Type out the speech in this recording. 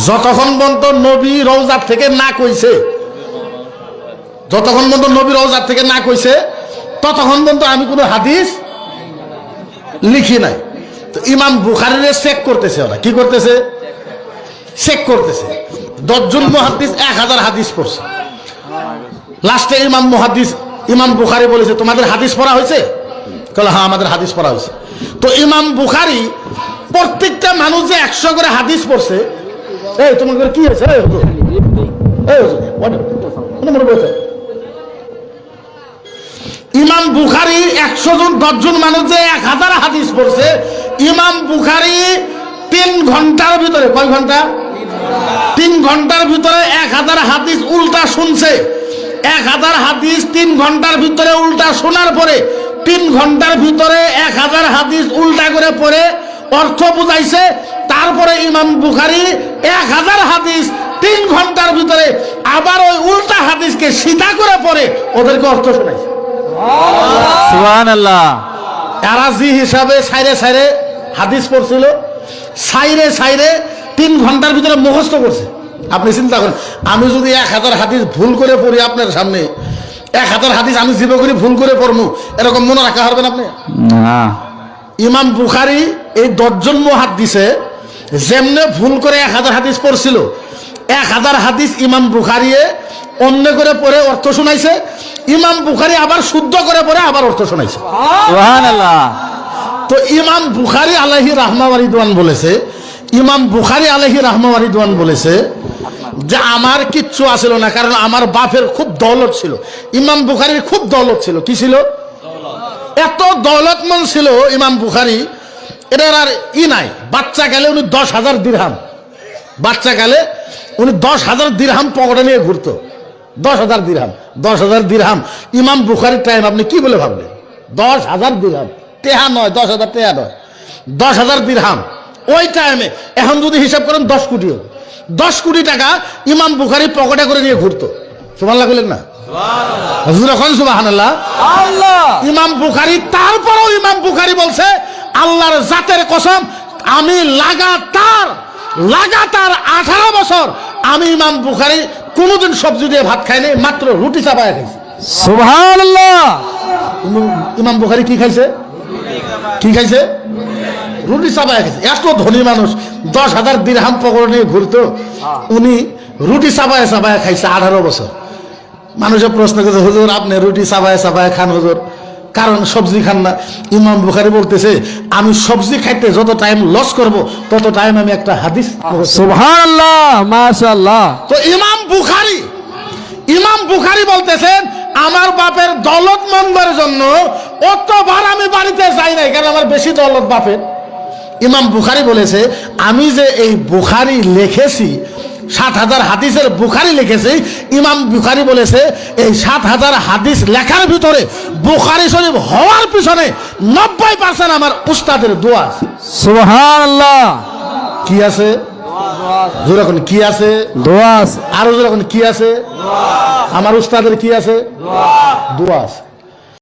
যতক্ষণ পর্যন্ত নবী রওজা থেকে না কইছে, যতক্ষণ পর্যন্ত নবী রওজা থেকে না কইছে ততক্ষণ পর্যন্ত আমি কোনো হাদিস লিখি নাই। তো ইমাম বুখারীরে চেক করতেছে, ওরা কি করতেছে? চেক করতেছে। 10 জন মুহাদ্দিস 1000 হাদিস পড়ছে। লাস্টে ইমাম বুখারী বলেছে, তোমাদের হাদিস পড়া হয়েছে? বলে হ্যাঁ, আমাদের হাদিস পড়া হয়েছে। তো ইমাম বুখারী প্রত্যেকটা মানুষ যে 100 করে হাদিস পড়ছে, এই তোমাদের কি হয়েছে? ইমাম বুখারী 100 জন 10 জন মানুষ যে 1000 হাদিস পড়ছে, ইমাম বুখারী 3 ঘন্টার ভিতরে, কয় ঘন্টা? 3 ঘন্টার ভিতরে 1000 হাদিস উল্টা শুনছে। 1000 হাদিস 3 ঘন্টার ভিতরে উল্টা শোনার পরে 3 ঘন্টার ভিতরে 1000 হাদিস উল্টা করে পড়ে অর্থ বুঝাইছে। তারপরে ইমাম বুখারী 1000 হাদিস 3 ঘন্টার ভিতরে আবার ওই উল্টা হাদিসকে সিধা করে পড়ে ওদেরকে অর্থ শোনাইছে। সুবহানাল্লাহ। এরা যে হিসাবে সাইরে সাইরে হাদিস পড়ছিল, সাইরে সাইরে 3 ঘন্টার ভিতরে মুখস্থ করছে। আপনি চিন্তা করেন, আমি যদি 1000 হাদিস ভুল করে পড়ি আপনার সামনে, 1000 হাদিস আমি জীবন করে ভুল করে পড়বো, এরকম মনে রাখা পারবেন আপনি? না। ইমাম বুখারী এই 10 জন মুহাদ্দিসে যেমনে ভুল করে 1000 হাদিস পড়ছিল, 1000 হাদিস ইমাম বুখারী অন্য করে পড়ে অর্থ শোনাইছে। ইমাম বুখারী আবার শুদ্ধ করে পড়ে আবার অর্থ শোনাইছে। সুবহানাল্লাহ। তো ইমাম বুখারী আলাইহি রাহমা ওয়া রিদওয়ান বলেছে, ইমাম বুখারী আলাইহি রাহমা ওয়া রিদওয়ান বলেছে যে আমার কিচ্ছু আসিল না, কারণ আমার বাপের খুব দৌলত ছিল। ইমাম বুখারীর খুব দৌলত ছিল। কি ছিল? এত দৌলতমন্দ ছিল ইমাম বুখারী, এটার আর নাই। বাচ্চা গেলে উনি 10,000 দিরহাম, বাচ্চা গেলে উনি 10,000 দিরহাম পকেটে নিয়ে ঘুরতো। 10,000 দিরহাম, 10,000 দিরহাম ইমাম বুখারীর টাইম আপনি কি বলে ভাবলেন? 10,000 দিরহাম, টেহা নয়, 10,000 টেহা নয়, 10,000 দিরহাম ওই টাইমে। এখন যদি হিসাব করেন 10 কোটি, 10 কোটি টাকা ইমাম বুখারী পকেটে করে নিয়ে ঘুরতো। সুবহানাল্লাহ বললেন না? সুবহানাল্লাহ। ইমাম বুখারী, তারপরেও ইমাম বুখারী বলছে আল্লাহর জাতের কসম, আমি লাগাতার 18 বছর আমি ইমাম বুখারী কোনোদিন সবজি দিয়ে ভাত খাইনি, মাত্র রুটি চাপায় খাইছি। সুবহানাল্লাহ। ইমাম বুখারী কি খাইছে? কি খাইছে? রুটি চাপায় খাইছে। এত ধনী মানুষ, 10,000 দিরহাম পকেটে নিয়ে ঘুরতো, উনি রুটি চাপায় চাপায় খাইছে 18 বছর। মানুষের প্রশ্ন করছে, হুজুর আপনি রুটি চাপায় চাপায় খান হুজুর, কারণ সবজি খান না? ইমাম বুখারী বলতেছে আমি সবজি খাইতে যত টাইম লস করব তত টাইম আমি একটা হাদিস। সুবহানাল্লাহ, মাশাআল্লাহ। তো ইমাম বুখারী বলতেছেন আমার বাপের দৌলতমন্দের জন্য অতবার আমি বাড়িতে যাই নাই, কারণ আমার বেশি দৌলত বাপের। ইমাম বুখারী বলেছে আমি যে এই বুখারী লিখেছি, 7,000 হাদিসের বুখারী লিখেছি, ইমাম বুখারী বলেছে এই 7,000 হাদিস লেখার ভিতরে বুখারী শরীফ হওয়ার পিছনে 90% আমার উস্তাদের দোয়া আছে। সুবহানাল্লাহ। কি আছে? জোরে কোন কি আছে? দোয়া আছে। আরো জোরে কোন কি আছে? আমার উস্তাদের কি আছে? দোয়া আছে।